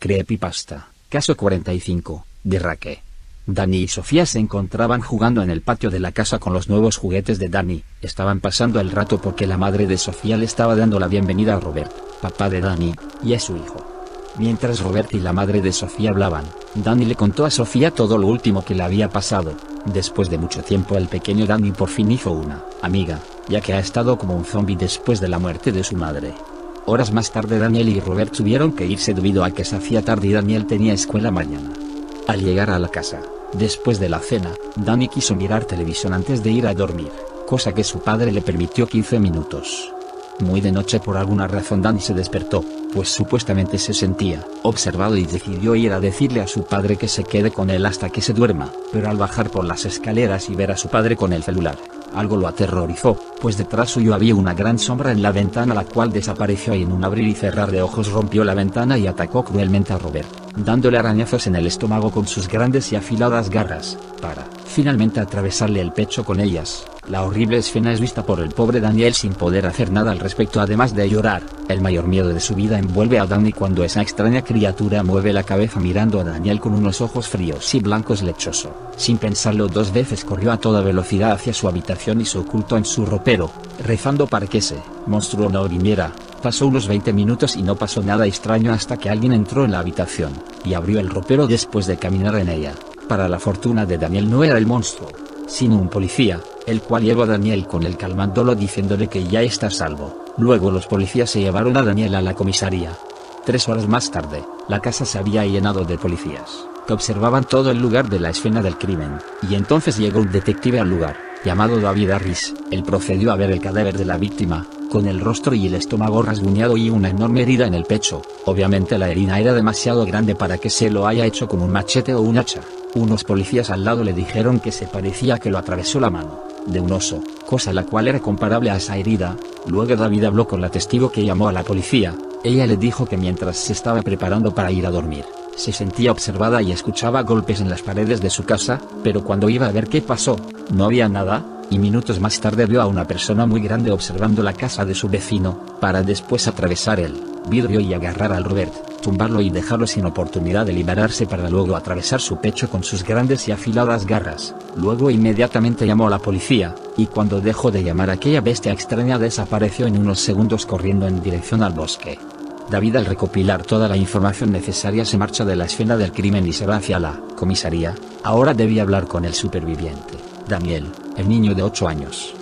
Creepypasta, caso 45, de Raque. Dani y Sofía se encontraban jugando en el patio de la casa con los nuevos juguetes de Dani. Estaban pasando el rato porque la madre de Sofía le estaba dando la bienvenida a Robert, papá de Dani, y a su hijo. Mientras Robert y la madre de Sofía hablaban, Dani le contó a Sofía todo lo último que le había pasado. Después de mucho tiempo el pequeño Dani por fin hizo una amiga, ya que ha estado como un zombie después de la muerte de su madre. Horas más tarde Daniel y Robert tuvieron que irse debido a que se hacía tarde y Daniel tenía escuela mañana. Al llegar a la casa, después de la cena, Dani quiso mirar televisión antes de ir a dormir, cosa que su padre le permitió 15 minutos. Muy de noche por alguna razón Dani se despertó, pues supuestamente se sentía observado y decidió ir a decirle a su padre que se quede con él hasta que se duerma, pero al bajar por las escaleras y ver a su padre con el celular, algo lo aterrorizó, pues detrás suyo había una gran sombra en la ventana la cual desapareció y en un abrir y cerrar de ojos rompió la ventana y atacó cruelmente a Robert, dándole arañazos en el estómago con sus grandes y afiladas garras, para, finalmente atravesarle el pecho con ellas. La horrible escena es vista por el pobre Daniel sin poder hacer nada al respecto además de llorar. El mayor miedo de su vida envuelve a Dani cuando esa extraña criatura mueve la cabeza mirando a Daniel con unos ojos fríos y blancos lechoso. Sin pensarlo dos veces corrió a toda velocidad hacia su habitación y se ocultó en su ropero, rezando para que ese monstruo no viniera. Pasó unos 20 minutos y no pasó nada extraño hasta que alguien entró en la habitación, y abrió el ropero después de caminar en ella. Para la fortuna de Daniel no era el monstruo, sino un policía, el cual llevó a Daniel con él calmándolo diciéndole que ya está a salvo. Luego los policías se llevaron a Daniel a la comisaría. 3 horas más tarde, la casa se había llenado de policías, que observaban todo el lugar de la escena del crimen, y entonces llegó un detective al lugar, llamado David Harris. Él procedió a ver el cadáver de la víctima, con el rostro y el estómago rasguñado y una enorme herida en el pecho. Obviamente la herida era demasiado grande para que se lo haya hecho con un machete o un hacha. Unos policías al lado le dijeron que se parecía que lo atravesó la mano de un oso, cosa la cual era comparable a esa herida. Luego David habló con la testigo que llamó a la policía. Ella le dijo que mientras se estaba preparando para ir a dormir, se sentía observada y escuchaba golpes en las paredes de su casa, pero cuando iba a ver qué pasó, no había nada, y minutos más tarde vio a una persona muy grande observando la casa de su vecino, para después atravesar el vidrio y agarrar al Robert, tumbarlo y dejarlo sin oportunidad de liberarse para luego atravesar su pecho con sus grandes y afiladas garras. Luego inmediatamente llamó a la policía, y cuando dejó de llamar aquella bestia extraña desapareció en unos segundos corriendo en dirección al bosque. David al recopilar toda la información necesaria se marcha de la escena del crimen y se va hacia la comisaría. Ahora debía hablar con el superviviente, Daniel, el niño de 8 años.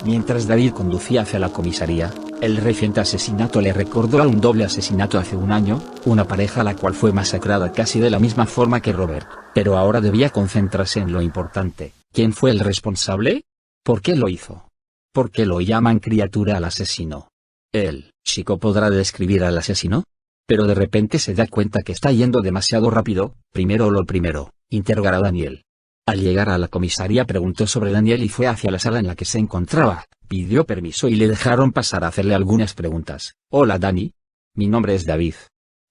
Mientras David conducía hacia la comisaría, el reciente asesinato le recordó a un doble asesinato hace un año, una pareja la cual fue masacrada casi de la misma forma que Robert, pero ahora debía concentrarse en lo importante. ¿Quién fue el responsable? ¿Por qué lo hizo? ¿Por qué lo llaman criatura al asesino? ¿El chico podrá describir al asesino? Pero de repente se da cuenta que está yendo demasiado rápido. Primero lo primero, interrogar a Daniel. Al llegar a la comisaría preguntó sobre Daniel y fue hacia la sala en la que se encontraba. Pidió permiso y le dejaron pasar a hacerle algunas preguntas. Hola Dani. Mi nombre es David.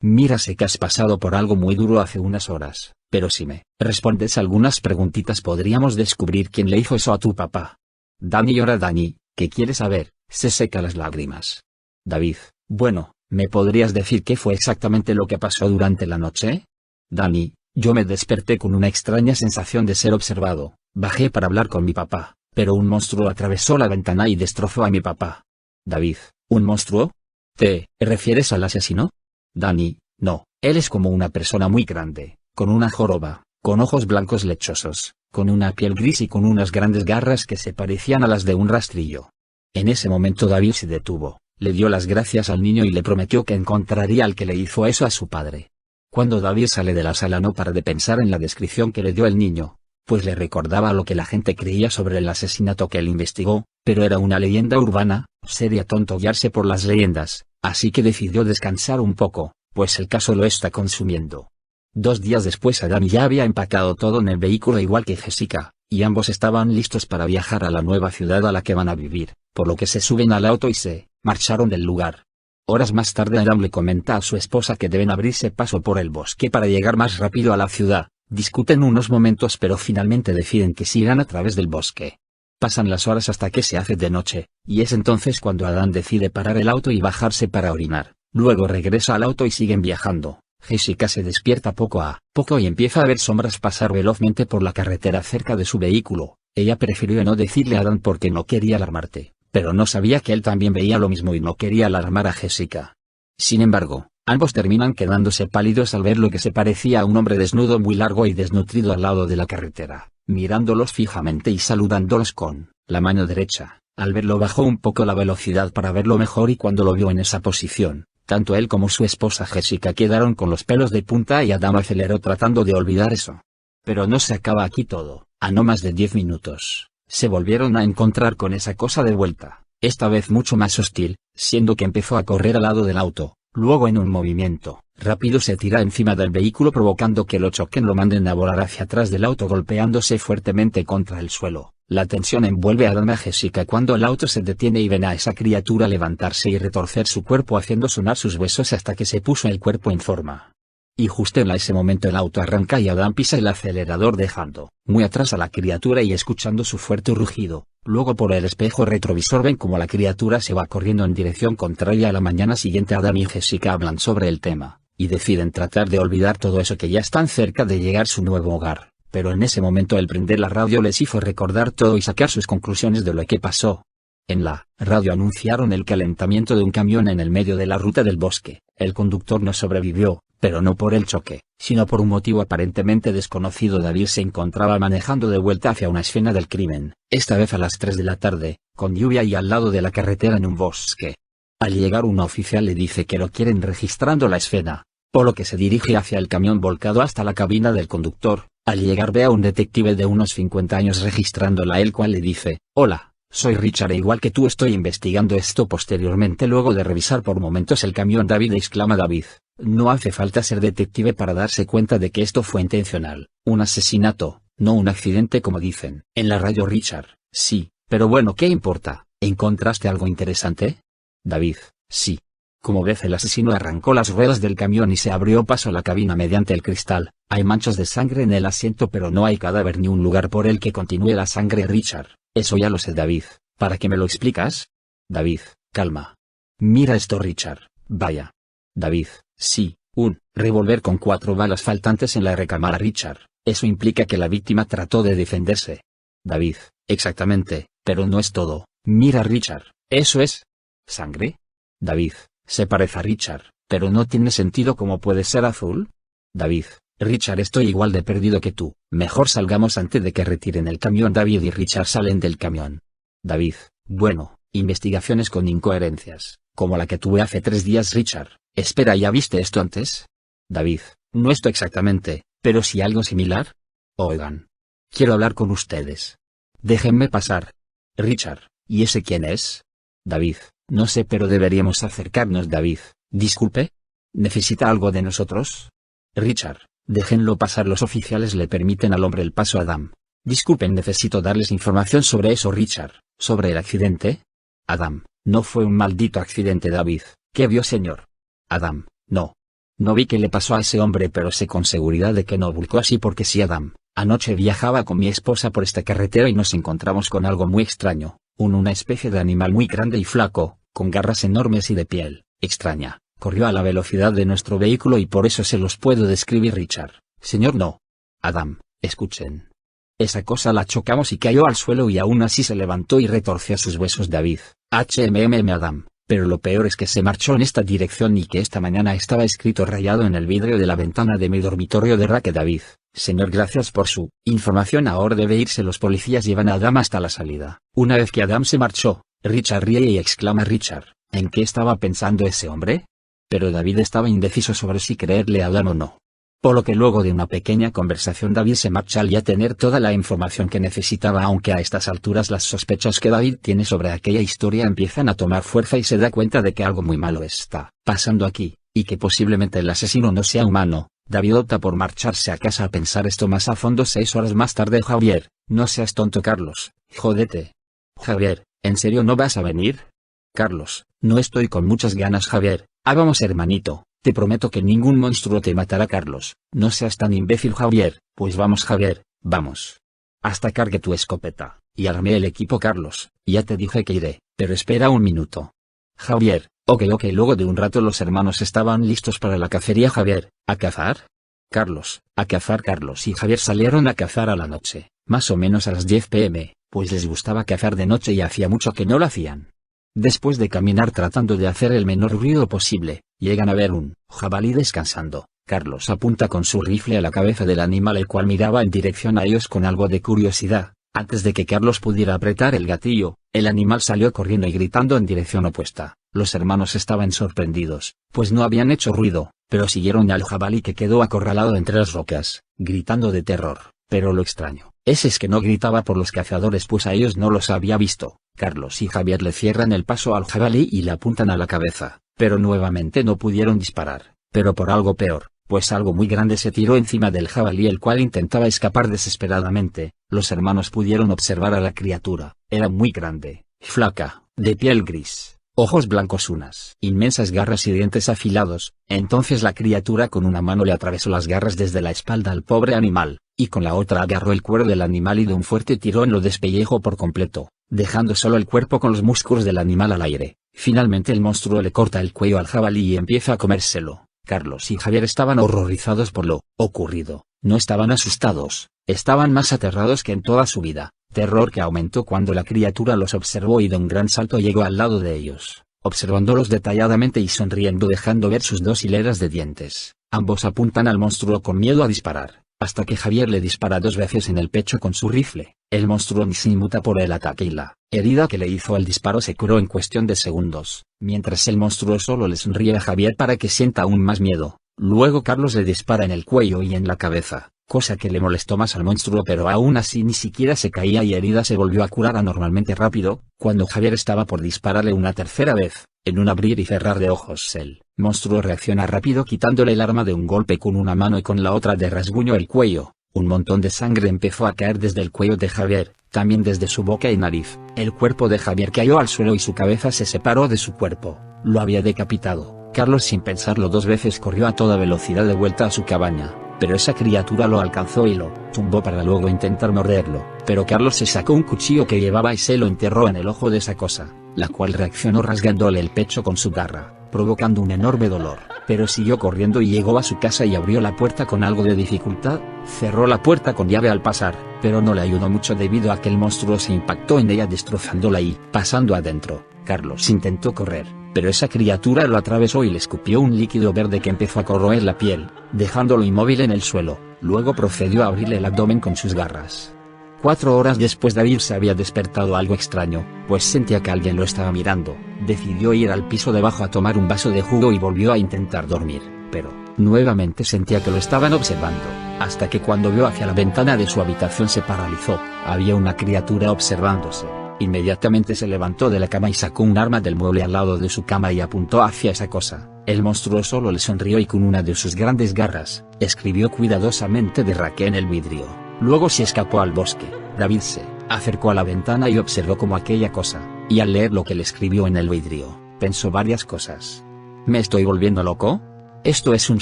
Mira, sé que has pasado por algo muy duro hace unas horas, pero si me respondes algunas preguntitas podríamos descubrir quién le hizo eso a tu papá. Dani llora. Dani, ¿qué quieres saber? Se seca las lágrimas. David, bueno, ¿me podrías decir qué fue exactamente lo que pasó durante la noche? Dani, yo me desperté con una extraña sensación de ser observado. Bajé para hablar con mi papá, pero un monstruo atravesó la ventana y destrozó a mi papá. David, ¿un monstruo? ¿Te refieres al asesino? Dani, no, él es como una persona muy grande, con una joroba, con ojos blancos lechosos, con una piel gris y con unas grandes garras que se parecían a las de un rastrillo. En ese momento David se detuvo, le dio las gracias al niño y le prometió que encontraría al que le hizo eso a su padre. Cuando David sale de la sala no para de pensar en la descripción que le dio el niño, pues le recordaba lo que la gente creía sobre el asesinato que él investigó, pero era una leyenda urbana. Sería tonto guiarse por las leyendas, así que decidió descansar un poco, pues el caso lo está consumiendo. 2 días después Adam ya había empacado todo en el vehículo igual que Jessica, y ambos estaban listos para viajar a la nueva ciudad a la que van a vivir, por lo que se suben al auto y se marcharon del lugar. Horas más tarde Adam le comenta a su esposa que deben abrirse paso por el bosque para llegar más rápido a la ciudad. Discuten unos momentos pero finalmente deciden que sigan a través del bosque. Pasan las horas hasta que se hace de noche, y es entonces cuando Adam decide parar el auto y bajarse para orinar. Luego regresa al auto y siguen viajando. Jessica se despierta poco a poco y empieza a ver sombras pasar velozmente por la carretera cerca de su vehículo. Ella prefirió no decirle a Dan porque no quería alarmarte, pero no sabía que él también veía lo mismo y no quería alarmar a Jessica. Sin embargo, ambos terminan quedándose pálidos al ver lo que se parecía a un hombre desnudo muy largo y desnutrido al lado de la carretera, mirándolos fijamente y saludándolos con la mano derecha. Al verlo bajó un poco la velocidad para verlo mejor y cuando lo vio en esa posición, tanto él como su esposa Jessica quedaron con los pelos de punta y Adam aceleró tratando de olvidar eso. Pero no se acaba aquí todo. A no más de 10 minutos, se volvieron a encontrar con esa cosa de vuelta, esta vez mucho más hostil, siendo que empezó a correr al lado del auto, luego en un movimiento rápido se tira encima del vehículo provocando que lo choquen, lo manden a volar hacia atrás del auto golpeándose fuertemente contra el suelo. La tensión envuelve a Dan y a Jessica cuando el auto se detiene y ven a esa criatura levantarse y retorcer su cuerpo haciendo sonar sus huesos hasta que se puso el cuerpo en forma. Y justo en ese momento el auto arranca y Adam pisa el acelerador dejando muy atrás a la criatura y escuchando su fuerte rugido. Luego por el espejo retrovisor ven como la criatura se va corriendo en dirección contraria. A la mañana siguiente Adam y Jessica hablan sobre el tema, y deciden tratar de olvidar todo eso que ya están cerca de llegar a su nuevo hogar. Pero en ese momento el prender la radio les hizo recordar todo y sacar sus conclusiones de lo que pasó. En la radio anunciaron el calentamiento de un camión en el medio de la ruta del bosque. El conductor no sobrevivió, pero no por el choque, sino por un motivo aparentemente desconocido. David se encontraba manejando de vuelta hacia una escena del crimen, esta vez a las 3 de la tarde, con lluvia y al lado de la carretera en un bosque. Al llegar un oficial le dice que lo quieren registrando la escena, por lo que se dirige hacia el camión volcado hasta la cabina del conductor. Al llegar ve a un detective de unos 50 años registrándola, el cual le dice: «Hola, soy Richard e igual que tú estoy investigando esto». Posteriormente, luego de revisar por momentos el camión, David exclama: «David, no hace falta ser detective para darse cuenta de que esto fue intencional, un asesinato, no un accidente como dicen en la radio». Richard: «Sí, pero bueno, ¿qué importa? ¿Encontraste algo interesante?» David: «Sí. Como ves, el asesino arrancó las ruedas del camión y se abrió paso a la cabina mediante el cristal. Hay manchas de sangre en el asiento pero no hay cadáver ni un lugar por el que continúe la sangre». Richard: «Eso ya lo sé, David, ¿para qué me lo explicas?» David: «Calma. Mira esto, Richard, vaya». David: «Sí, un revólver con 4 balas faltantes en la recámara». Richard: «Eso implica que la víctima trató de defenderse». David: «Exactamente, pero no es todo. Mira, Richard, ¿eso es sangre?» David: «Se parece a Richard, pero no tiene sentido. ¿Cómo puede ser azul?» David: «Richard, estoy igual de perdido que tú. Mejor salgamos antes de que retiren el camión». David y Richard salen del camión. David: «Bueno, investigaciones con incoherencias, como la que tuve hace 3 días». Richard: «Espera, ¿ya viste esto antes?» David: «No esto exactamente, pero sí algo similar». «Oigan. Quiero hablar con ustedes. Déjenme pasar». Richard: «¿Y ese quién es?» David: «No sé, pero deberíamos acercarnos». David: «Disculpe. ¿Necesita algo de nosotros?» Richard: «Déjenlo pasar». Los oficiales le permiten al hombre el paso. Adam: «Disculpen, necesito darles información sobre eso». Richard: «¿Sobre el accidente?» Adam: «No fue un maldito accidente». David: «¿Qué vio, señor?» Adam: «No. No vi qué le pasó a ese hombre, pero sé con seguridad de que no volcó así porque sí». Adam: «Anoche viajaba con mi esposa por esta carretera y nos encontramos con algo muy extraño, una especie de animal muy grande y flaco, con garras enormes y de piel extraña. Corrió a la velocidad de nuestro vehículo y por eso se los puedo describir». Richard: «Señor, no». Adam: «Escuchen. Esa cosa la chocamos y cayó al suelo y aún así se levantó y retorció sus huesos». David: Adam: «Pero lo peor es que se marchó en esta dirección y que esta mañana estaba escrito rayado en el vidrio de la ventana de mi dormitorio de Raque». David: «Señor, gracias por su información. Ahora debe irse». Los policías llevan a Adam hasta la salida. Una vez que Adam se marchó, Richard ríe y exclama: «Richard, ¿en qué estaba pensando ese hombre?» Pero David estaba indeciso sobre si creerle a Adam o no. Por lo que luego de una pequeña conversación David se marcha al ya tener toda la información que necesitaba, aunque a estas alturas las sospechas que David tiene sobre aquella historia empiezan a tomar fuerza y se da cuenta de que algo muy malo está pasando aquí, y que posiblemente el asesino no sea humano. David opta por marcharse a casa a pensar esto más a fondo. 6 horas más tarde. «Javier, no seas tonto, Carlos, jódete». «Javier, ¿en serio no vas a venir?» «Carlos, no estoy con muchas ganas». «Javier, vamos, hermanito, te prometo que ningún monstruo te matará». «Carlos, no seas tan imbécil». «Javier, pues vamos, Javier, vamos. Hasta cargue tu escopeta, y armé el equipo». «Carlos, ya te dije que iré, pero espera un minuto». «Javier, Ok, luego de un rato los hermanos estaban listos para la cacería. Javier, ¿a cazar? Carlos, a cazar. Carlos y Javier salieron a cazar a la noche, más o menos a las 10 p.m., pues les gustaba cazar de noche y hacía mucho que no lo hacían. Después de caminar tratando de hacer el menor ruido posible, llegan a ver un jabalí descansando. Carlos apunta con su rifle a la cabeza del animal, el cual miraba en dirección a ellos con algo de curiosidad. Antes de que Carlos pudiera apretar el gatillo, el animal salió corriendo y gritando en dirección opuesta. Los hermanos estaban sorprendidos, pues no habían hecho ruido, pero siguieron al jabalí, que quedó acorralado entre las rocas, gritando de terror. Pero lo extraño es que no gritaba por los cazadores, pues a ellos no los había visto. Carlos y Javier le cierran el paso al jabalí y le apuntan a la cabeza, pero nuevamente no pudieron disparar, pero por algo peor, pues algo muy grande se tiró encima del jabalí, el cual intentaba escapar desesperadamente. Los hermanos pudieron observar a la criatura. Era muy grande, flaca, de piel gris, ojos blancos, unas inmensas garras y dientes afilados. Entonces la criatura con una mano le atravesó las garras desde la espalda al pobre animal, y con la otra agarró el cuero del animal y de un fuerte tirón lo despellejó por completo, dejando solo el cuerpo con los músculos del animal al aire. Finalmente el monstruo le corta el cuello al jabalí y empieza a comérselo. Carlos y Javier estaban horrorizados por lo ocurrido. No estaban asustados, estaban más aterrados que en toda su vida, terror que aumentó cuando la criatura los observó y de un gran salto llegó al lado de ellos, observándolos detalladamente y sonriendo, dejando ver sus 2 hileras de dientes. Ambos apuntan al monstruo con miedo a disparar, hasta que Javier le dispara 2 veces en el pecho con su rifle. El monstruo ni se inmuta por el ataque y la herida que le hizo el disparo se curó en cuestión de segundos, mientras el monstruo solo le sonríe a Javier para que sienta aún más miedo. Luego Carlos le dispara en el cuello y en la cabeza, cosa que le molestó más al monstruo, pero aún así ni siquiera se caía y herida se volvió a curar anormalmente rápido. Cuando Javier estaba por dispararle una tercera vez, en un abrir y cerrar de ojos, el monstruo reacciona rápido, quitándole el arma de un golpe con una mano y con la otra de rasguño el cuello. Un montón de sangre empezó a caer desde el cuello de Javier, también desde su boca y nariz. El cuerpo de Javier cayó al suelo y su cabeza se separó de su cuerpo. Lo había decapitado. Carlos, sin pensarlo 2 veces, corrió a toda velocidad de vuelta a su cabaña, pero esa criatura lo alcanzó y lo tumbó para luego intentar morderlo. Pero Carlos se sacó un cuchillo que llevaba y se lo enterró en el ojo de esa cosa, la cual reaccionó rasgándole el pecho con su garra, provocando un enorme dolor. Pero siguió corriendo y llegó a su casa y abrió la puerta con algo de dificultad. Cerró la puerta con llave al pasar, pero no le ayudó mucho debido a que el monstruo se impactó en ella, destrozándola y pasando adentro. Carlos intentó correr, pero esa criatura lo atravesó y le escupió un líquido verde que empezó a corroer la piel, dejándolo inmóvil en el suelo. Luego procedió a abrirle el abdomen con sus garras. 4 horas después, David se había despertado algo extraño, pues sentía que alguien lo estaba mirando. Decidió ir al piso debajo a tomar un vaso de jugo y volvió a intentar dormir, pero nuevamente sentía que lo estaban observando, hasta que cuando vio hacia la ventana de su habitación se paralizó. Había una criatura observándose. Inmediatamente se levantó de la cama y sacó un arma del mueble al lado de su cama y apuntó hacia esa cosa. El monstruo solo le sonrió y con una de sus grandes garras, escribió cuidadosamente de Raquel en el vidrio. Luego se escapó al bosque. David se acercó a la ventana y observó como aquella cosa, y al leer lo que le escribió en el vidrio, pensó varias cosas. ¿Me estoy volviendo loco? ¿Esto es un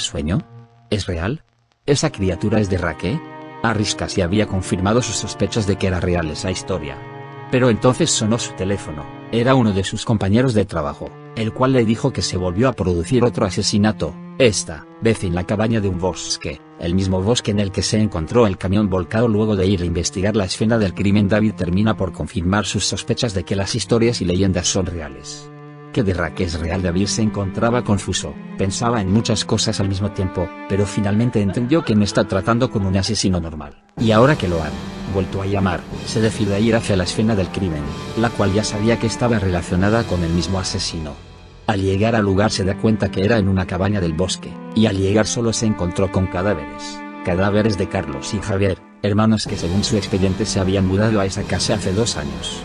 sueño? ¿Es real? ¿Esa criatura es de Raquel? Harris casi había confirmado sus sospechas de que era real esa historia. Pero entonces sonó su teléfono. Era uno de sus compañeros de trabajo, el cual le dijo que se volvió a producir otro asesinato, esta vez en la cabaña de un bosque, el mismo bosque en el que se encontró el camión volcado. Luego de ir a investigar la escena del crimen, David termina por confirmar sus sospechas de que las historias y leyendas son reales. ¿Que de Raquel es real? David se encontraba confuso, pensaba en muchas cosas al mismo tiempo, pero finalmente entendió que no está tratando con un asesino normal. Y ahora que lo han vuelto a llamar, se decide a ir hacia la escena del crimen, la cual ya sabía que estaba relacionada con el mismo asesino. Al llegar al lugar se da cuenta que era en una cabaña del bosque, y al llegar solo se encontró con cadáveres de Carlos y Javier, hermanos que según su expediente se habían mudado a esa casa hace 2 años.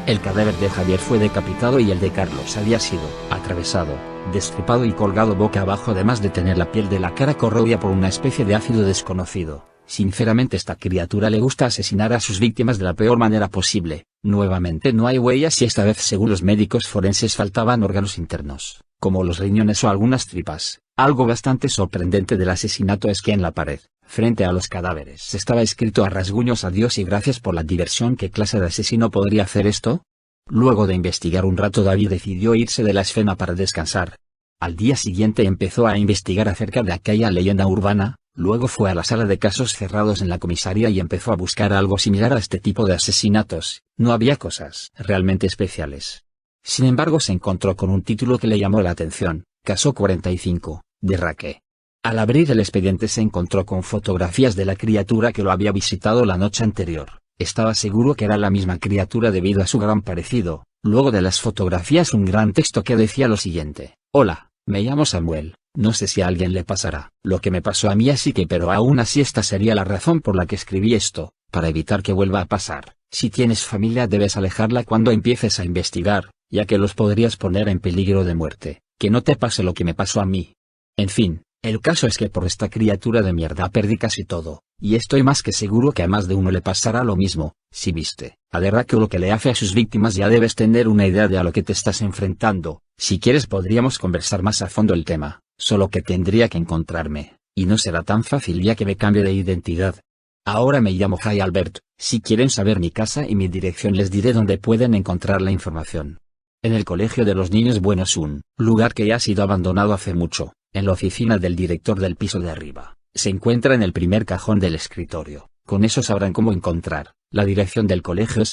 El cadáver de Javier fue decapitado y el de Carlos había sido atravesado, destripado y colgado boca abajo, además de tener la piel de la cara corroída por una especie de ácido desconocido. Sinceramente, esta criatura le gusta asesinar a sus víctimas de la peor manera posible. Nuevamente no hay huellas y esta vez, según los médicos forenses, faltaban órganos internos, como los riñones o algunas tripas. Algo bastante sorprendente del asesinato es que en la pared, frente a los cadáveres, estaba escrito a rasguños: adiós y gracias por la diversión. ¿Qué clase de asesino podría hacer esto? Luego de investigar un rato, David decidió irse de la escena para descansar. Al día siguiente empezó a investigar acerca de aquella leyenda urbana, luego fue a la sala de casos cerrados en la comisaría y empezó a buscar algo similar a este tipo de asesinatos. No había cosas realmente especiales. Sin embargo, se encontró con un título que le llamó la atención: Caso 45, de Raque. Al abrir el expediente se encontró con fotografías de la criatura que lo había visitado la noche anterior. Estaba seguro que era la misma criatura debido a su gran parecido. Luego de las fotografías, un gran texto que decía lo siguiente: Hola, me llamo Samuel, no sé si a alguien le pasará lo que me pasó a mí, así que pero aún así esta sería la razón por la que escribí esto, para evitar que vuelva a pasar. Si tienes familia debes alejarla cuando empieces a investigar, ya que los podrías poner en peligro de muerte, que no te pase lo que me pasó a mí. En fin, el caso es que por esta criatura de mierda perdí casi todo, y estoy más que seguro que a más de uno le pasará lo mismo. Si viste a Raque o lo que le hace a sus víctimas, ya debes tener una idea de a lo que te estás enfrentando. Si quieres podríamos conversar más a fondo el tema, solo que tendría que encontrarme, y no será tan fácil ya que me cambie de identidad. Ahora me llamo Jay Albert, si quieren saber mi casa y mi dirección les diré dónde pueden encontrar la información. En el Colegio de los Niños Buenos, un lugar que ya ha sido abandonado hace mucho, en la oficina del director del piso de arriba, se encuentra en el primer cajón del escritorio. Con eso sabrán cómo encontrar la dirección del colegio.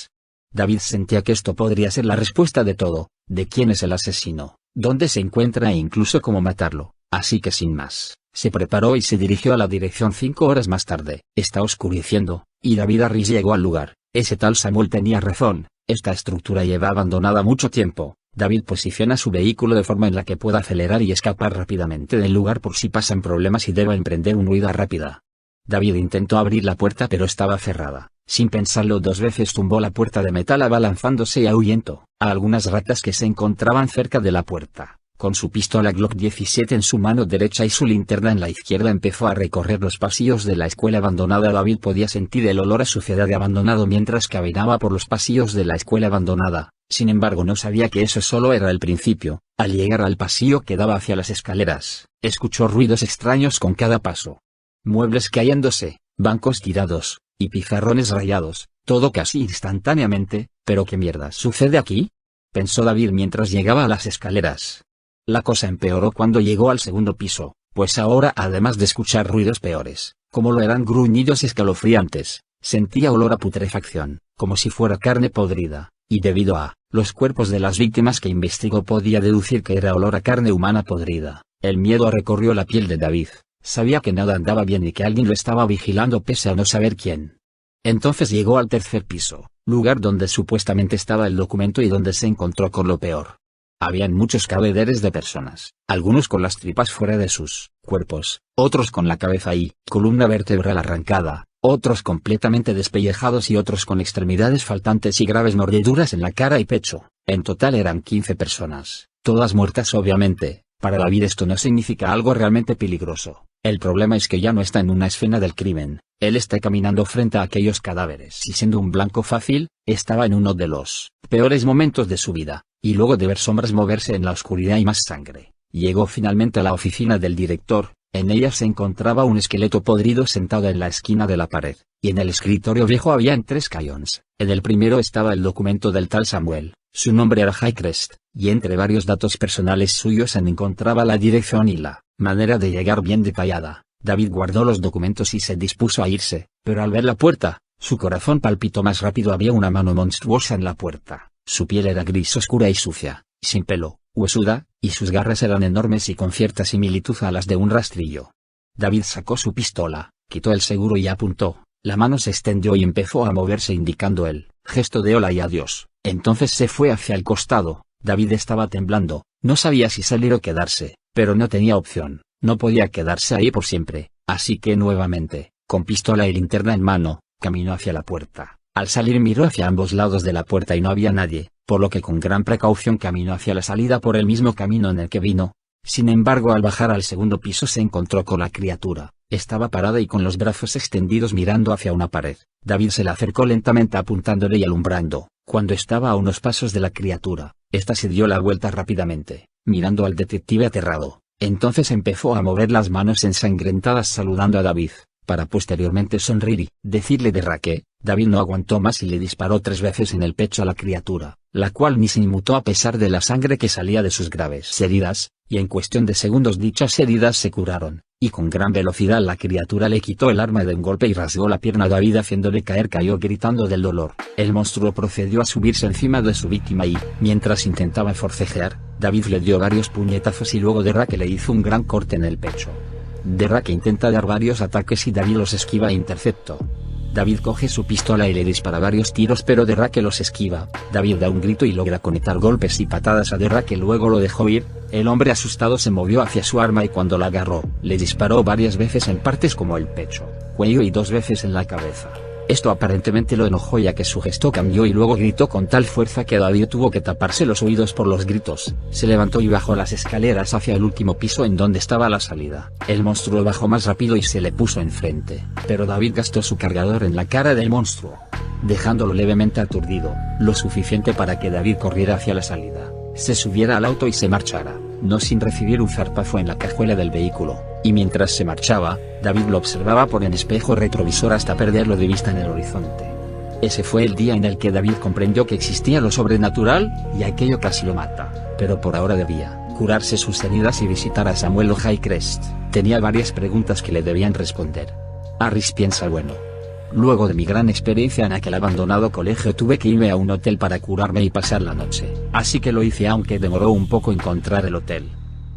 David sentía que esto podría ser la respuesta de todo, de quién es el asesino, dónde se encuentra e incluso cómo matarlo, así que sin más, se preparó y se dirigió a la dirección. 5 horas más tarde, está oscureciendo, y David Harris llegó al lugar. Ese tal Samuel tenía razón, esta estructura lleva abandonada mucho tiempo. David posiciona su vehículo de forma en la que pueda acelerar y escapar rápidamente del lugar por si pasan problemas y deba emprender una huida rápida. David intentó abrir la puerta pero estaba cerrada. Sin pensarlo 2 veces tumbó la puerta de metal abalanzándose y ahuyentó a algunas ratas que se encontraban cerca de la puerta. Con su pistola Glock 17 en su mano derecha y su linterna en la izquierda empezó a recorrer los pasillos de la escuela abandonada. David podía sentir el olor a suciedad de abandonado mientras caminaba por los pasillos de la escuela abandonada. Sin embargo, no sabía que eso solo era el principio. Al llegar al pasillo que daba hacia las escaleras, escuchó ruidos extraños con cada paso. Muebles cayéndose, bancos tirados, y pizarrones rayados, todo casi instantáneamente. ¿Pero qué mierda sucede aquí?, pensó David mientras llegaba a las escaleras. La cosa empeoró cuando llegó al segundo piso, pues ahora, además de escuchar ruidos peores, como lo eran gruñidos escalofriantes, sentía olor a putrefacción, como si fuera carne podrida, y debido a los cuerpos de las víctimas que investigó podía deducir que era olor a carne humana podrida. El miedo recorrió la piel de David. Sabía que nada andaba bien y que alguien lo estaba vigilando pese a no saber quién. Entonces llegó al tercer piso, lugar donde supuestamente estaba el documento y donde se encontró con lo peor. Habían muchos cadáveres de personas, algunos con las tripas fuera de sus cuerpos, otros con la cabeza y columna vertebral arrancada, otros completamente despellejados y otros con extremidades faltantes y graves mordeduras en la cara y pecho. En total eran 15 personas, todas muertas obviamente. Para David esto no significa algo realmente peligroso. El problema es que ya no está en una escena del crimen, él está caminando frente a aquellos cadáveres y siendo un blanco fácil, estaba en uno de los peores momentos de su vida, y luego de ver sombras moverse en la oscuridad y más sangre, llegó finalmente a la oficina del director. En ella se encontraba un esqueleto podrido sentado en la esquina de la pared, y en el escritorio viejo habían 3 cajones. En el primero estaba el documento del tal Samuel, su nombre era Highcrest, y entre varios datos personales suyos se encontraba la dirección y la manera de llegar bien detallada. David guardó los documentos y se dispuso a irse, pero al ver la puerta, su corazón palpitó más rápido. Había una mano monstruosa en la puerta, su piel era gris oscura y sucia, sin pelo, huesuda, y sus garras eran enormes y con cierta similitud a las de un rastrillo. David sacó su pistola, quitó el seguro y apuntó. La mano se extendió y empezó a moverse indicando el gesto de hola y adiós. Entonces se fue hacia el costado. David estaba temblando, no sabía si salir o quedarse, pero no tenía opción, no podía quedarse ahí por siempre, así que nuevamente, con pistola y linterna en mano, caminó hacia la puerta. Al salir miró hacia ambos lados de la puerta y no había nadie, por lo que con gran precaución caminó hacia la salida por el mismo camino en el que vino. Sin embargo, al bajar al segundo piso se encontró con la criatura. Estaba parada y con los brazos extendidos mirando hacia una pared. David se le acercó lentamente apuntándole y alumbrando. Cuando estaba a unos pasos de la criatura, esta se dio la vuelta rápidamente, mirando al detective aterrado. Entonces empezó a mover las manos ensangrentadas saludando a David. para posteriormente sonreír y decirle de Raque. David no aguantó más y le disparó 3 veces en el pecho a la criatura, la cual ni se inmutó a pesar de la sangre que salía de sus graves heridas, y en cuestión de segundos dichas heridas se curaron, y con gran velocidad la criatura le quitó el arma de un golpe y rasgó la pierna a David haciéndole caer. Cayó gritando del dolor. El monstruo procedió a subirse encima de su víctima y, mientras intentaba forcejear, David le dio varios puñetazos y luego de Raque le hizo un gran corte en el pecho. De Raque intenta dar varios ataques y David los esquiva e interceptó. David coge su pistola y le dispara varios tiros pero de Raque los esquiva. David da un grito y logra conectar golpes y patadas a de Raque, luego lo dejó ir. El hombre asustado se movió hacia su arma y cuando la agarró, le disparó varias veces en partes como el pecho, cuello y 2 veces en la cabeza. Esto aparentemente lo enojó ya que su gesto cambió y luego gritó con tal fuerza que David tuvo que taparse los oídos por los gritos. Se levantó y bajó las escaleras hacia el último piso en donde estaba la salida. El monstruo bajó más rápido y se le puso enfrente, pero David gastó su cargador en la cara del monstruo, dejándolo levemente aturdido, lo suficiente para que David corriera hacia la salida, se subiera al auto y se marchara, no sin recibir un zarpazo en la cajuela del vehículo, y mientras se marchaba, David lo observaba por el espejo retrovisor hasta perderlo de vista en el horizonte. Ese fue el día en el que David comprendió que existía lo sobrenatural, y aquello casi lo mata, pero por ahora debía curarse sus heridas y visitar a Samuel Highcrest. Tenía varias preguntas que le debían responder. Harris piensa: bueno, luego de mi gran experiencia en aquel abandonado colegio tuve que irme a un hotel para curarme y pasar la noche, así que lo hice aunque demoró un poco encontrar el hotel.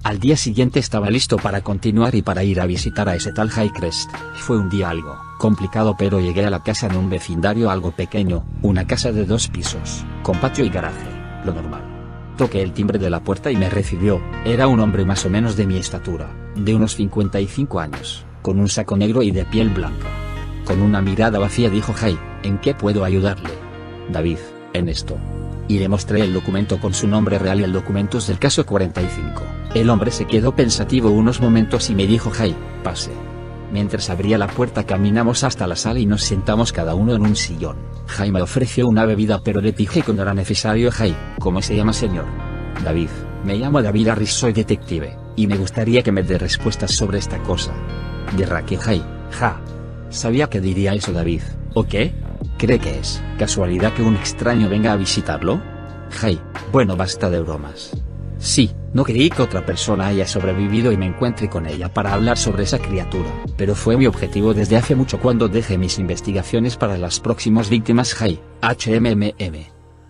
Al día siguiente estaba listo para continuar y para ir a visitar a ese tal Highcrest. Fue un día algo complicado pero llegué a la casa en un vecindario algo pequeño, una casa de 2 pisos, con patio y garaje, lo normal. Toqué el timbre de la puerta y me recibió. Era un hombre más o menos de mi estatura, de unos 55 años, con un saco negro y de piel blanca. Con una mirada vacía dijo: «Hey, ¿en qué puedo ayudarle?» «David, en esto». Y le mostré el documento con su nombre real y el documento es del caso 45. El hombre se quedó pensativo unos momentos y me dijo: «Hey, pase». Mientras abría la puerta caminamos hasta la sala y nos sentamos cada uno en un sillón. Jay me ofreció una bebida pero le dije que no era necesario. «Hey, ¿cómo se llama, señor?» «David, me llamo David Harris, soy detective, y me gustaría que me dé respuestas sobre esta cosa». De Raque. «Hey, ja. Sabía que diría eso David, ¿o qué? ¿Cree que es casualidad que un extraño venga a visitarlo?» «Hey, bueno, basta de bromas. Sí, no creí que otra persona haya sobrevivido y me encuentre con ella para hablar sobre esa criatura, pero fue mi objetivo desde hace mucho cuando dejé mis investigaciones para las próximas víctimas. Hey,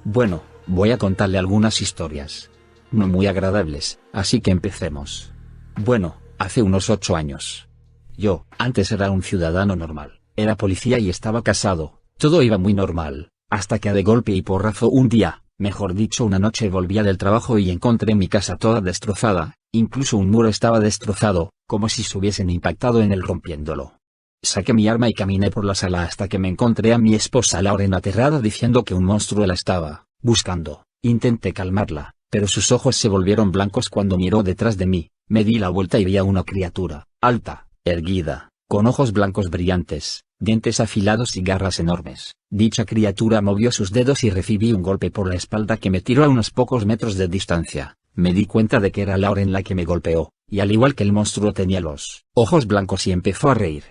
Bueno, voy a contarle algunas historias. No muy agradables, así que empecemos. Bueno, hace unos 8 años. Yo, antes era un ciudadano normal, era policía y estaba casado, todo iba muy normal, hasta que de golpe y porrazo un día, mejor dicho una noche, volvía del trabajo y encontré mi casa toda destrozada, incluso un muro estaba destrozado, como si se hubiesen impactado en él rompiéndolo. Saqué mi arma y caminé por la sala hasta que me encontré a mi esposa Lauren aterrada diciendo que un monstruo la estaba buscando. Intenté calmarla, pero sus ojos se volvieron blancos cuando miró detrás de mí. Me di la vuelta y vi a una criatura, alta, erguida, con ojos blancos brillantes, dientes afilados y garras enormes. Dicha criatura movió sus dedos y recibí un golpe por la espalda que me tiró a unos pocos metros de distancia. Me di cuenta de que era Lauren la que me golpeó, y al igual que el monstruo tenía los ojos blancos y empezó a reír.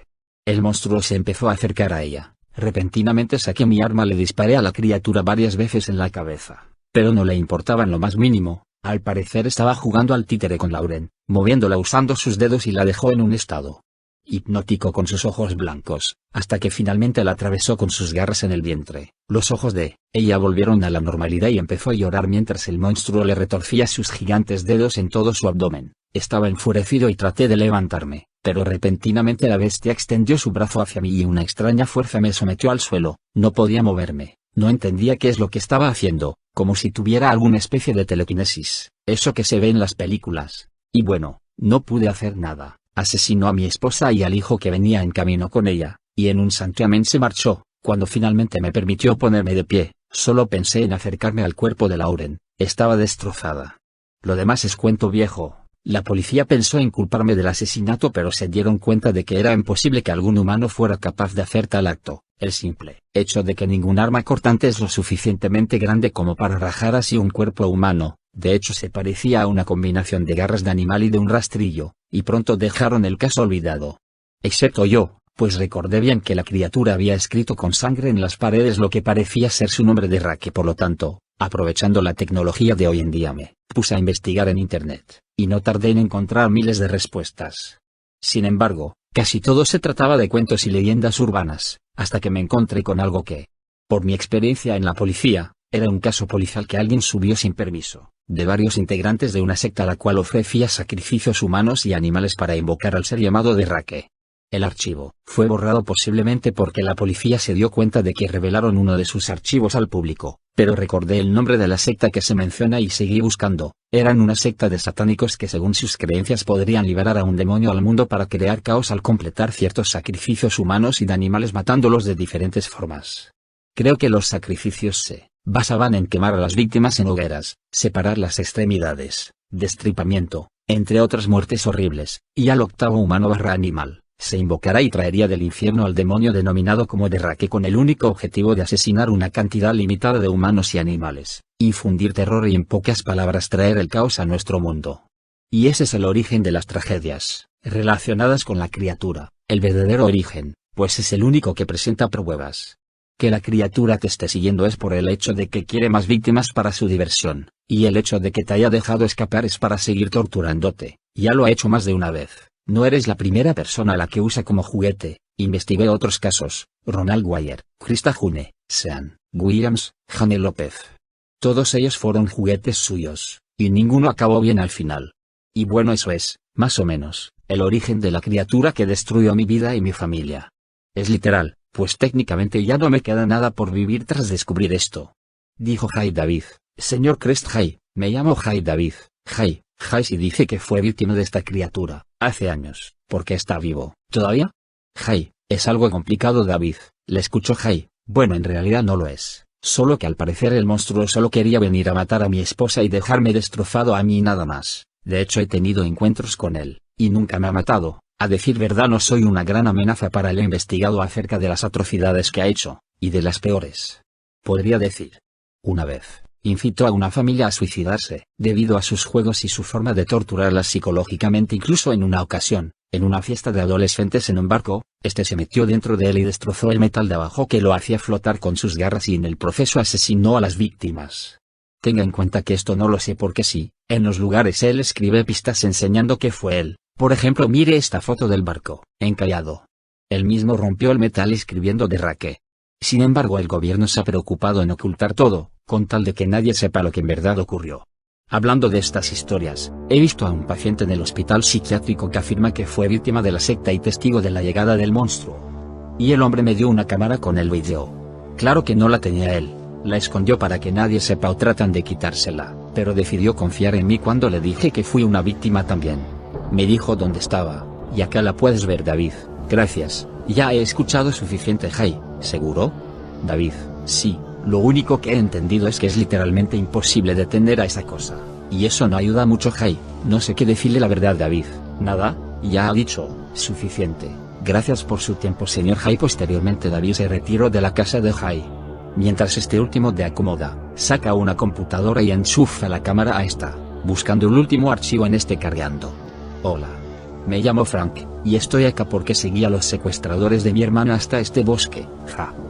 El monstruo se empezó a acercar a ella. Repentinamente saqué mi arma, le disparé a la criatura varias veces en la cabeza, pero no le importaba en lo más mínimo. Al parecer estaba jugando al títere con Lauren, moviéndola usando sus dedos y la dejó en un estado hipnótico con sus ojos blancos, hasta que finalmente la atravesó con sus garras en el vientre. Los ojos de ella volvieron a la normalidad y empezó a llorar mientras el monstruo le retorcía sus gigantes dedos en todo su abdomen. Estaba enfurecido y traté de levantarme, pero repentinamente la bestia extendió su brazo hacia mí y una extraña fuerza me sometió al suelo. No podía moverme, no entendía qué es lo que estaba haciendo, como si tuviera alguna especie de telequinesis, eso que se ve en las películas. Y bueno, no pude hacer nada. Asesinó a mi esposa y al hijo que venía en camino con ella, y en un santiamén se marchó. Cuando finalmente me permitió ponerme de pie, solo pensé en acercarme al cuerpo de Lauren. Estaba destrozada. Lo demás es cuento viejo. La policía pensó en culparme del asesinato, pero se dieron cuenta de que era imposible que algún humano fuera capaz de hacer tal acto. El simple hecho de que ningún arma cortante es lo suficientemente grande como para rajar así un cuerpo humano. De hecho se parecía a una combinación de garras de animal y de un rastrillo, y pronto dejaron el caso olvidado. Excepto yo, pues recordé bien que la criatura había escrito con sangre en las paredes lo que parecía ser su nombre de Rake. Por lo tanto, aprovechando la tecnología de hoy en día, me puse a investigar en internet, y no tardé en encontrar miles de respuestas. Sin embargo, casi todo se trataba de cuentos y leyendas urbanas, hasta que me encontré con algo que, por mi experiencia en la policía, era un caso policial que alguien subió sin permiso, de varios integrantes de una secta la cual ofrecía sacrificios humanos y animales para invocar al ser llamado de Rake. El archivo fue borrado posiblemente porque la policía se dio cuenta de que revelaron uno de sus archivos al público, pero recordé el nombre de la secta que se menciona y seguí buscando. Eran una secta de satánicos que según sus creencias podrían liberar a un demonio al mundo para crear caos al completar ciertos sacrificios humanos y de animales matándolos de diferentes formas. Creo que los sacrificios se basaban en quemar a las víctimas en hogueras, separar las extremidades, destripamiento, entre otras muertes horribles, y al octavo humano/animal se invocará y traería del infierno al demonio denominado como de Rake con el único objetivo de asesinar una cantidad limitada de humanos y animales, infundir terror y en pocas palabras traer el caos a nuestro mundo. Y ese es el origen de las tragedias relacionadas con la criatura, el verdadero origen, pues es el único que presenta pruebas. Que la criatura te esté siguiendo es por el hecho de que quiere más víctimas para su diversión, y el hecho de que te haya dejado escapar es para seguir torturándote. Ya lo ha hecho más de una vez. No eres la primera persona a la que usa como juguete. Investigué otros casos: Ronald Wire, Krista June, Sean Williams, Jane López. Todos ellos fueron juguetes suyos, y ninguno acabó bien al final. Y bueno, eso es, más o menos, el origen de la criatura que destruyó mi vida y mi familia. Es literal, pues técnicamente ya no me queda nada por vivir tras descubrir esto. Dijo Jay David: Señor Crest Jay, me llamo Jay David. Jay si dice que fue víctima de esta criatura, hace años, ¿por qué está vivo todavía? Jay, es algo complicado David, le escuchó Jay. Bueno, en realidad no lo es, solo que al parecer el monstruo solo quería venir a matar a mi esposa y dejarme destrozado a mí y nada más. De hecho he tenido encuentros con él, y nunca me ha matado. A decir verdad no soy una gran amenaza para él. He investigado acerca de las atrocidades que ha hecho, y de las peores. Podría decir. Una vez, incitó a una familia a suicidarse, debido a sus juegos y su forma de torturarlas psicológicamente. Incluso en una ocasión, en una fiesta de adolescentes en un barco, este se metió dentro de él y destrozó el metal de abajo que lo hacía flotar con sus garras y en el proceso asesinó a las víctimas. Tenga en cuenta que esto no lo sé porque sí, en los lugares él escribe pistas enseñando que fue él. Por ejemplo, mire esta foto del barco, encallado. Él mismo rompió el metal escribiendo de Rake. Sin embargo, el gobierno se ha preocupado en ocultar todo, con tal de que nadie sepa lo que en verdad ocurrió. Hablando de estas historias, he visto a un paciente en el hospital psiquiátrico que afirma que fue víctima de la secta y testigo de la llegada del monstruo. Y el hombre me dio una cámara con el video. Claro que no la tenía él, la escondió para que nadie sepa o tratan de quitársela, pero decidió confiar en mí cuando le dije que fui una víctima también. Me dijo dónde estaba, y acá la puedes ver David. Gracias, ya he escuchado suficiente Jay. ¿Seguro? David: sí, lo único que he entendido es que es literalmente imposible detener a esa cosa, y eso no ayuda mucho Jay. No sé qué decirle la verdad David. Nada, ya ha dicho suficiente. Gracias por su tiempo señor Jay. Posteriormente David se retiró de la casa de Jay. Mientras este último de acomoda, saca una computadora y enchufa la cámara a esta, buscando el último archivo en este cargando. Hola. Me llamo Frank, y estoy acá porque seguí a los secuestradores de mi hermano hasta este bosque.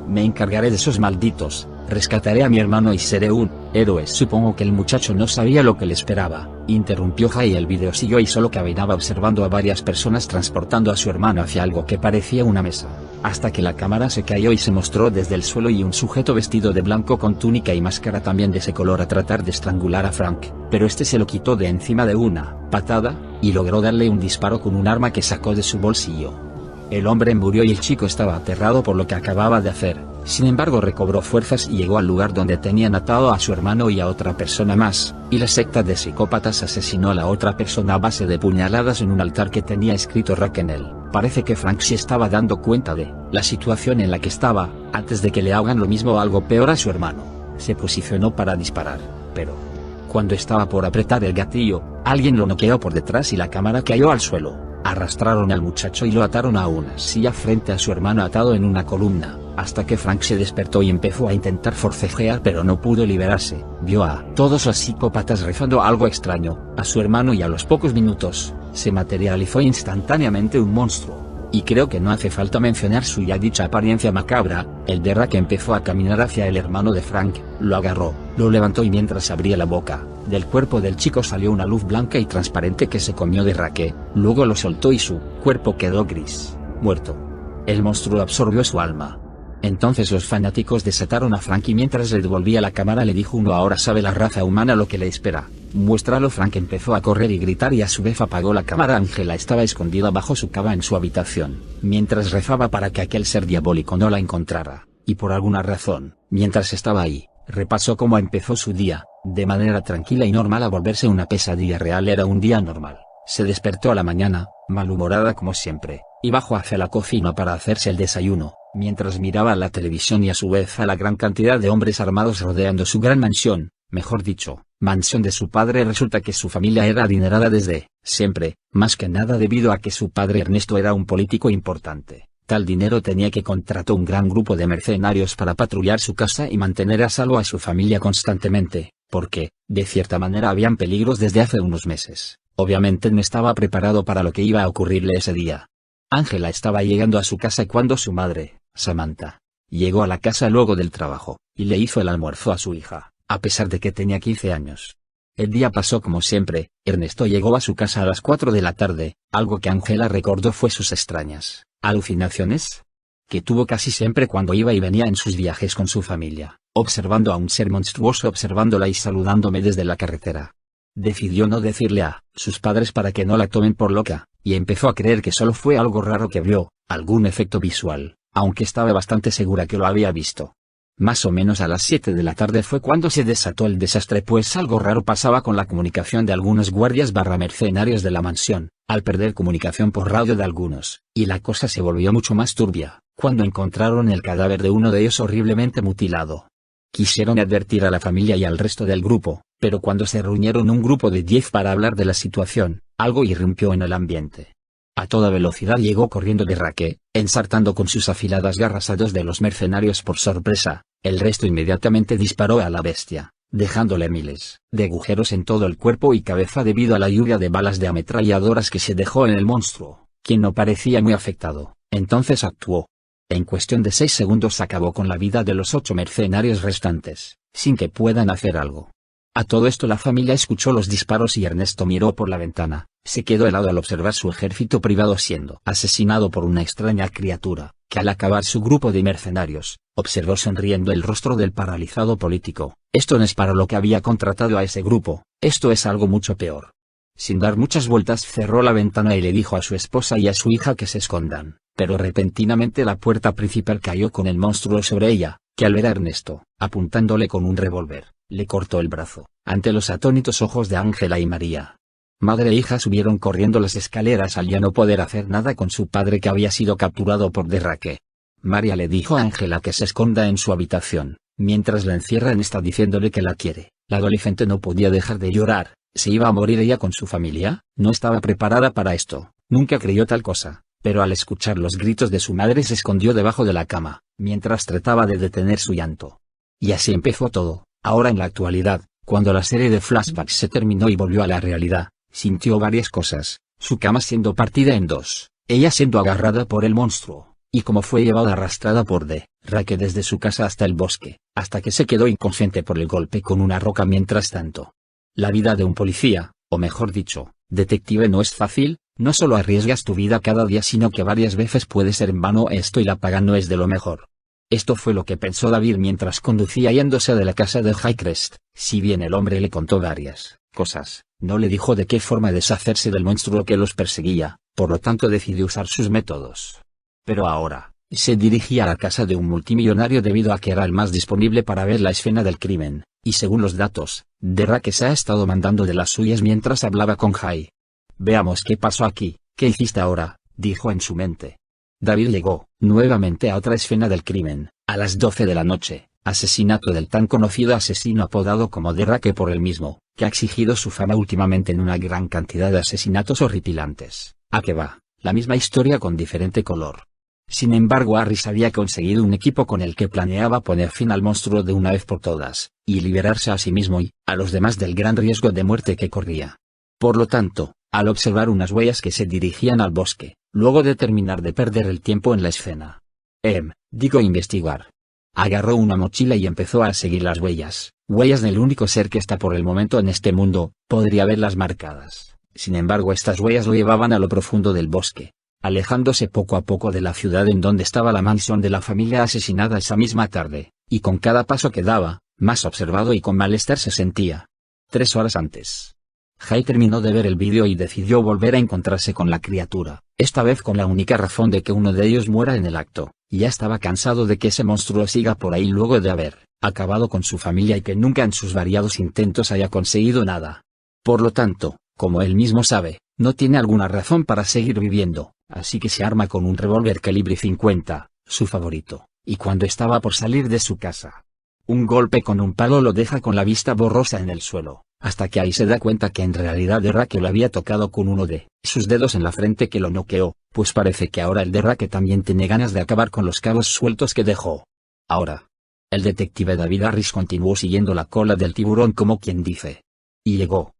Me encargaré de esos malditos, rescataré a mi hermano y seré un héroe. Supongo que el muchacho no sabía lo que le esperaba, interrumpió Jay. El video siguió y solo caminaba observando a varias personas transportando a su hermano hacia algo que parecía una mesa, hasta que la cámara se cayó y se mostró desde el suelo y un sujeto vestido de blanco con túnica y máscara también de ese color a tratar de estrangular a Frank, pero este se lo quitó de encima de una patada, y logró darle un disparo con un arma que sacó de su bolsillo. El hombre murió y el chico estaba aterrado por lo que acababa de hacer. Sin embargo recobró fuerzas y llegó al lugar donde tenían atado a su hermano y a otra persona más, y la secta de psicópatas asesinó a la otra persona a base de puñaladas en un altar que tenía escrito Rake en él. Parece que Frank se estaba dando cuenta de la situación en la que estaba, antes de que le hagan lo mismo o algo peor a su hermano. Se posicionó para disparar, pero cuando estaba por apretar el gatillo, alguien lo noqueó por detrás y la cámara cayó al suelo. Arrastraron al muchacho y lo ataron a una silla frente a su hermano atado en una columna, hasta que Frank se despertó y empezó a intentar forcejear pero no pudo liberarse. Vio a todos los psicópatas rezando algo extraño a su hermano y a los pocos minutos, se materializó instantáneamente un monstruo. Y creo que no hace falta mencionar su ya dicha apariencia macabra. El Derraque empezó a caminar hacia el hermano de Frank, lo agarró, lo levantó y mientras abría la boca, del cuerpo del chico salió una luz blanca y transparente que se comió Derraque, luego lo soltó y su cuerpo quedó gris, muerto. El monstruo absorbió su alma. Entonces los fanáticos desataron a Frank y mientras le devolvía la cámara le dijo uno: ahora sabe la raza humana lo que le espera. Muéstralo. Frank empezó a correr y gritar y a su vez apagó la cámara. Angela estaba escondida bajo su cama en su habitación, mientras rezaba para que aquel ser diabólico no la encontrara, y por alguna razón, mientras estaba ahí, repasó cómo empezó su día, de manera tranquila y normal a volverse una pesadilla real. Era un día normal. Se despertó a la mañana, malhumorada como siempre, y bajó hacia la cocina para hacerse el desayuno, mientras miraba la televisión y a su vez a la gran cantidad de hombres armados rodeando su gran mansión, mejor dicho, mansión de su padre. Resulta que su familia era adinerada desde siempre, más que nada debido a que su padre Ernesto era un político importante. Tal dinero tenía que contrató un gran grupo de mercenarios para patrullar su casa y mantener a salvo a su familia constantemente, porque, de cierta manera, habían peligros desde hace unos meses. Obviamente no estaba preparado para lo que iba a ocurrirle ese día. Angela estaba llegando a su casa cuando su madre, Samantha, llegó a la casa luego del trabajo, y le hizo el almuerzo a su hija, a pesar de que tenía 15 años. El día pasó como siempre. Ernesto llegó a su casa a las 4 de la tarde, algo que Angela recordó fue sus extrañas alucinaciones que tuvo casi siempre cuando iba y venía en sus viajes con su familia, observando a un ser monstruoso observándola y saludándome desde la carretera. Decidió no decirle a sus padres para que no la tomen por loca, y empezó a creer que solo fue algo raro que vio, algún efecto visual, aunque estaba bastante segura que lo había visto. Más o menos a las 7 de la tarde fue cuando se desató el desastre, pues algo raro pasaba con la comunicación de algunos guardias mercenarios de la mansión, al perder comunicación por radio de algunos, y la cosa se volvió mucho más turbia, cuando encontraron el cadáver de uno de ellos horriblemente mutilado. Quisieron advertir a la familia y al resto del grupo, pero cuando se reunieron un grupo de 10 para hablar de la situación, algo irrumpió en el ambiente. A toda velocidad llegó corriendo Derraque, ensartando con sus afiladas garras a 2 de los mercenarios por sorpresa. El resto inmediatamente disparó a la bestia, dejándole miles de agujeros en todo el cuerpo y cabeza debido a la lluvia de balas de ametralladoras que se dejó en el monstruo, quien no parecía muy afectado. Entonces actuó. En cuestión de 6 segundos acabó con la vida de los 8 mercenarios restantes, sin que puedan hacer algo. A todo esto la familia escuchó los disparos y Ernesto miró por la ventana, se quedó helado al observar su ejército privado siendo asesinado por una extraña criatura, que al acabar su grupo de mercenarios, observó sonriendo el rostro del paralizado político. Esto no es para lo que había contratado a ese grupo, esto es algo mucho peor. Sin dar muchas vueltas cerró la ventana y le dijo a su esposa y a su hija que se escondan, pero repentinamente la puerta principal cayó con el monstruo sobre ella, que al ver a Ernesto, apuntándole con un revólver, le cortó el brazo, ante los atónitos ojos de Ángela y María. Madre e hija subieron corriendo las escaleras al ya no poder hacer nada con su padre que había sido capturado por Derraque. María le dijo a Ángela que se esconda en su habitación, mientras la encierra en esta diciéndole que la quiere. La adolescente no podía dejar de llorar. ¿Se iba a morir ella con su familia? No estaba preparada para esto, nunca creyó tal cosa, pero al escuchar los gritos de su madre se escondió debajo de la cama, mientras trataba de detener su llanto. Y así empezó todo. Ahora en la actualidad, cuando la serie de flashbacks se terminó y volvió a la realidad, sintió varias cosas: su cama siendo partida en 2, ella siendo agarrada por el monstruo, y cómo fue llevada arrastrada por Derraque desde su casa hasta el bosque, hasta que se quedó inconsciente por el golpe con una roca. Mientras tanto, la vida de un policía, o mejor dicho, detective, no es fácil. No solo arriesgas tu vida cada día, sino que varias veces puede ser en vano esto y la paga no es de lo mejor. Esto fue lo que pensó David mientras conducía yéndose de la casa de Highcrest. Si bien el hombre le contó varias cosas, no le dijo de qué forma deshacerse del monstruo que los perseguía, por lo tanto decidió usar sus métodos. Pero ahora, se dirigía a la casa de un multimillonario debido a que era el más disponible para ver la escena del crimen, y según los datos, Derraque se ha estado mandando de las suyas mientras hablaba con Jay. Veamos qué pasó aquí. ¿Qué hiciste ahora?, dijo en su mente. David llegó, nuevamente a otra escena del crimen, a las 12 de la noche, asesinato del tan conocido asesino apodado como Derraque por él mismo, que ha exigido su fama últimamente en una gran cantidad de asesinatos horripilantes. ¿A qué va? La misma historia con diferente color. Sin embargo, Harris había conseguido un equipo con el que planeaba poner fin al monstruo de una vez por todas, y liberarse a sí mismo y a los demás del gran riesgo de muerte que corría. Por lo tanto, al observar unas huellas que se dirigían al bosque, luego de terminar de perder el tiempo en la escena. Digo investigar. Agarró una mochila y empezó a seguir las huellas del único ser que está por el momento en este mundo, podría verlas marcadas. Sin embargo, estas huellas lo llevaban a lo profundo del bosque, alejándose poco a poco de la ciudad en donde estaba la mansión de la familia asesinada esa misma tarde, y con cada paso que daba, más observado y con malestar se sentía. 3 horas antes. Jay terminó de ver el vídeo y decidió volver a encontrarse con la criatura, esta vez con la única razón de que uno de ellos muera en el acto. Ya estaba cansado de que ese monstruo siga por ahí luego de haber acabado con su familia y que nunca en sus variados intentos haya conseguido nada. Por lo tanto, como él mismo sabe, no tiene alguna razón para seguir viviendo, así que se arma con un revólver calibre 50, su favorito, y cuando estaba por salir de su casa, un golpe con un palo lo deja con la vista borrosa en el suelo, hasta que ahí se da cuenta que en realidad Derrake lo había tocado con uno de sus dedos en la frente que lo noqueó, pues parece que ahora el Derrake también tiene ganas de acabar con los cabos sueltos que dejó. Ahora, el detective David Harris continuó siguiendo la cola del tiburón como quien dice. Y llegó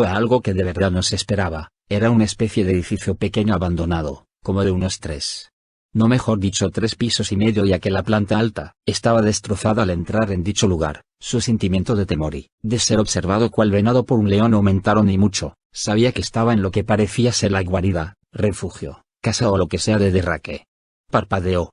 a algo que de verdad no se esperaba, era una especie de edificio pequeño abandonado, como de unos 3. No mejor dicho 3 pisos y medio, ya que la planta alta estaba destrozada al entrar en dicho lugar. Su sentimiento de temor y de ser observado cual venado por un león aumentaron y mucho. Sabía que estaba en lo que parecía ser la guarida, refugio, casa o lo que sea de Derrake. Parpadeó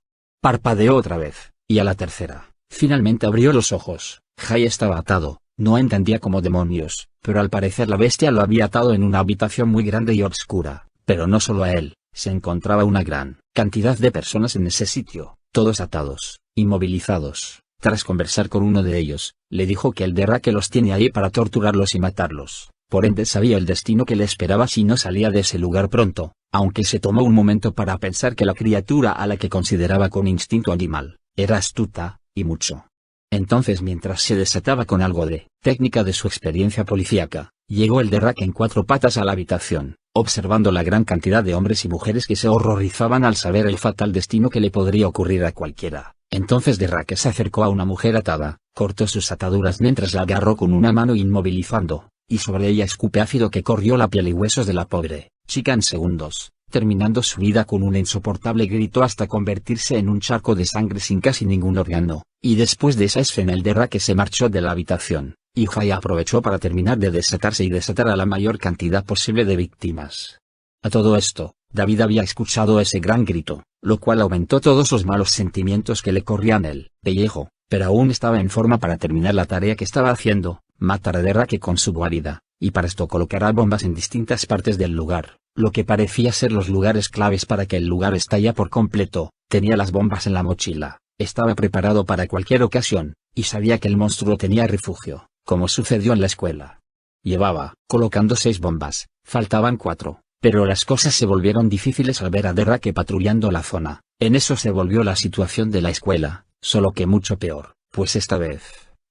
otra vez, y a la tercera, finalmente abrió los ojos. Jay estaba atado, no entendía cómo demonios, pero al parecer la bestia lo había atado en una habitación muy grande y oscura, pero no solo a él, se encontraba una gran cantidad de personas en ese sitio, todos atados, inmovilizados. Tras conversar con uno de ellos, le dijo que el Derrake los tiene ahí para torturarlos y matarlos, por ende sabía el destino que le esperaba si no salía de ese lugar pronto, aunque se tomó un momento para pensar que la criatura a la que consideraba con instinto animal, era astuta, y mucho. Entonces, mientras se desataba con algo de técnica de su experiencia policíaca, llegó el Derrake en 4 patas a la habitación, observando la gran cantidad de hombres y mujeres que se horrorizaban al saber el fatal destino que le podría ocurrir a cualquiera. Entonces Derrake se acercó a una mujer atada, cortó sus ataduras mientras la agarró con una mano inmovilizando, y sobre ella escupe ácido que corrió la piel y huesos de la pobre chica en segundos, terminando su vida con un insoportable grito hasta convertirse en un charco de sangre sin casi ningún órgano, y después de esa escena el Derrake se marchó de la habitación, y Jay aprovechó para terminar de desatarse y desatar a la mayor cantidad posible de víctimas. A todo esto, David había escuchado ese gran grito, lo cual aumentó todos los malos sentimientos que le corrían el pellejo, pero aún estaba en forma para terminar la tarea que estaba haciendo, matar a Derrake con su guarida, y para esto colocará bombas en distintas partes del lugar, lo que parecía ser los lugares claves para que el lugar estallara por completo. Tenía las bombas en la mochila, estaba preparado para cualquier ocasión, y sabía que el monstruo tenía refugio, como sucedió en la escuela. Llevaba colocando 6 bombas, faltaban 4. Pero las cosas se volvieron difíciles al ver a Derrake patrullando la zona. En eso se volvió la situación de la escuela, solo que mucho peor, pues esta vez,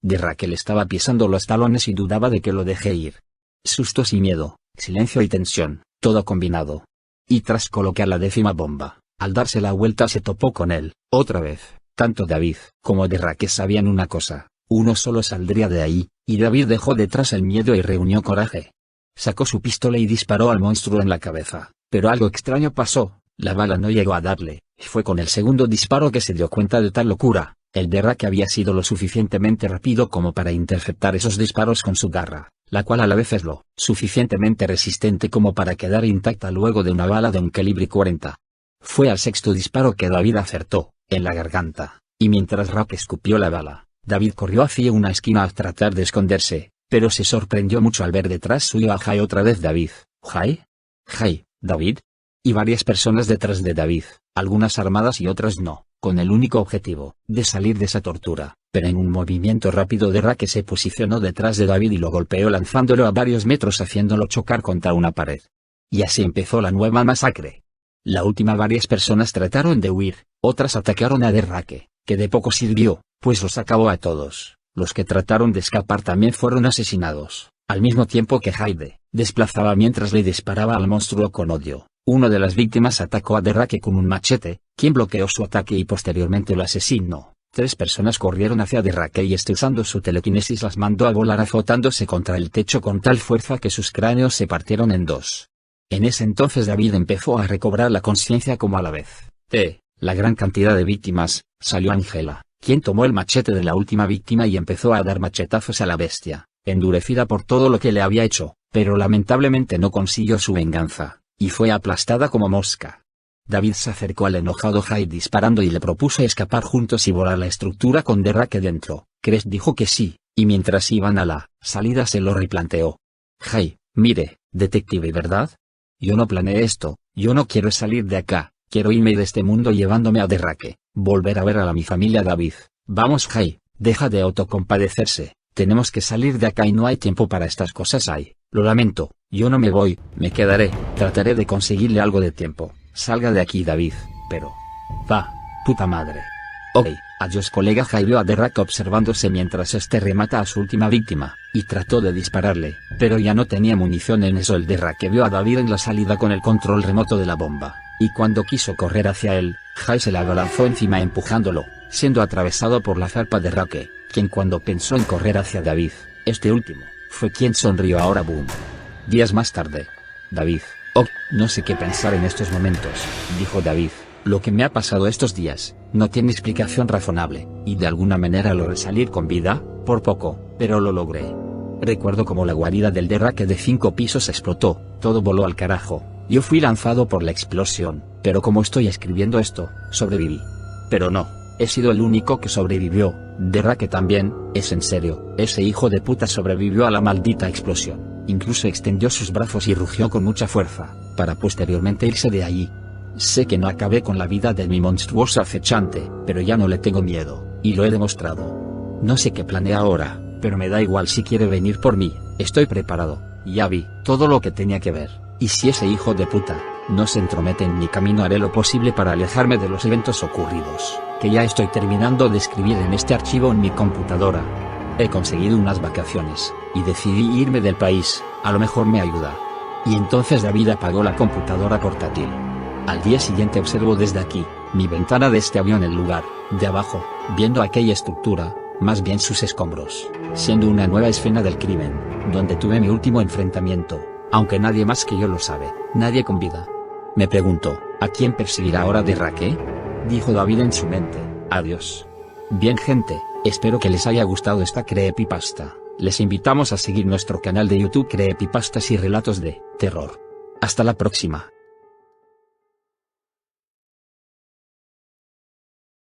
Derrake le estaba pisando los talones y dudaba de que lo deje ir. Sustos y miedo, silencio y tensión, todo combinado. Y tras colocar la 10ª bomba, al darse la vuelta se topó con él, otra vez. Tanto David como Derrake sabían una cosa, uno solo saldría de ahí, y David dejó detrás el miedo y reunió coraje. Sacó su pistola y disparó al monstruo en la cabeza, pero algo extraño pasó, la bala no llegó a darle, y fue con el segundo disparo que se dio cuenta de tal locura. El Derrake había sido lo suficientemente rápido como para interceptar esos disparos con su garra, la cual a la vez es lo suficientemente resistente como para quedar intacta luego de una bala de un calibre 40. Fue al 6º disparo que David acertó, en la garganta, y mientras Derrake escupió la bala, David corrió hacia una esquina a tratar de esconderse. Pero se sorprendió mucho al ver detrás suyo a Jay otra vez. David, Jay, David. Y varias personas detrás de David, algunas armadas y otras no, con el único objetivo de salir de esa tortura. Pero en un movimiento rápido Derrake se posicionó detrás de David y lo golpeó lanzándolo a varios metros haciéndolo chocar contra una pared. Y así empezó la nueva masacre. La última varias personas trataron de huir, otras atacaron a Derrake, que de poco sirvió, pues los acabó a todos. Los que trataron de escapar también fueron asesinados, al mismo tiempo que Jay desplazaba mientras le disparaba al monstruo con odio. Uno de las víctimas atacó a Derrake con un machete, quien bloqueó su ataque y posteriormente lo asesinó. 3 personas corrieron hacia Derrake y usando su telequinesis las mandó a volar azotándose contra el techo con tal fuerza que sus cráneos se partieron en 2. En ese entonces David empezó a recobrar la conciencia como a la vez. La gran cantidad de víctimas, salió Ángela, quien tomó el machete de la última víctima y empezó a dar machetazos a la bestia, endurecida por todo lo que le había hecho, pero lamentablemente no consiguió su venganza, y fue aplastada como mosca. David se acercó al enojado Jay disparando y le propuso escapar juntos y volar la estructura con Derrake dentro. Crest dijo que sí, y mientras iban a la salida se lo replanteó. Jay, mire, detective, ¿verdad? Yo no planeé esto, yo no quiero salir de acá, quiero irme de este mundo llevándome a Derrake, volver a ver a mi familia. David, vamos Jay, deja de autocompadecerse, tenemos que salir de acá y no hay tiempo para estas cosas. Lo lamento, yo no me voy, me quedaré, trataré de conseguirle algo de tiempo. Salga de aquí David, pero... Va, puta madre. Ok, adiós colega. Jay vio a Derrake observándose mientras este remata a su última víctima, y trató de dispararle, pero ya no tenía munición. En eso el Derrake vio a David en la salida con el control remoto de la bomba, y cuando quiso correr hacia él, Jay se le abalanzó encima empujándolo, siendo atravesado por la zarpa de Derrake, quien cuando pensó en correr hacia David, este último, fue quien sonrió. Ahora boom. Días más tarde. David. Oh, no sé qué pensar en estos momentos, dijo David. Lo que me ha pasado estos días, no tiene explicación razonable, y de alguna manera logré salir con vida, por poco, pero lo logré. Recuerdo como la guarida del Derrake de 5 pisos explotó, todo voló al carajo, yo fui lanzado por la explosión, pero como estoy escribiendo esto, sobreviví. Pero no, he sido el único que sobrevivió, Derrake también, es en serio, ese hijo de puta sobrevivió a la maldita explosión. Incluso extendió sus brazos y rugió con mucha fuerza, para posteriormente irse de allí. Sé que no acabé con la vida de mi monstruoso acechante, pero ya no le tengo miedo, y lo he demostrado. No sé qué planea ahora, pero me da igual si quiere venir por mí, estoy preparado, ya vi todo lo que tenía que ver, y si ese hijo de puta no se entromete en mi camino haré lo posible para alejarme de los eventos ocurridos, que ya estoy terminando de escribir en este archivo en mi computadora. He conseguido unas vacaciones, y decidí irme del país, a lo mejor me ayuda. Y entonces David apagó la computadora portátil. Al día siguiente observo desde aquí, mi ventana de este avión el lugar, de abajo, viendo aquella estructura, más bien sus escombros, siendo una nueva escena del crimen, donde tuve mi último enfrentamiento, aunque nadie más que yo lo sabe, nadie con vida. Me pregunto, ¿a quién perseguirá ahora Derrake? Dijo David en su mente. Adiós. Bien gente, espero que les haya gustado esta creepypasta. Les invitamos a seguir nuestro canal de YouTube Creepypastas y Relatos de Terror. Hasta la próxima.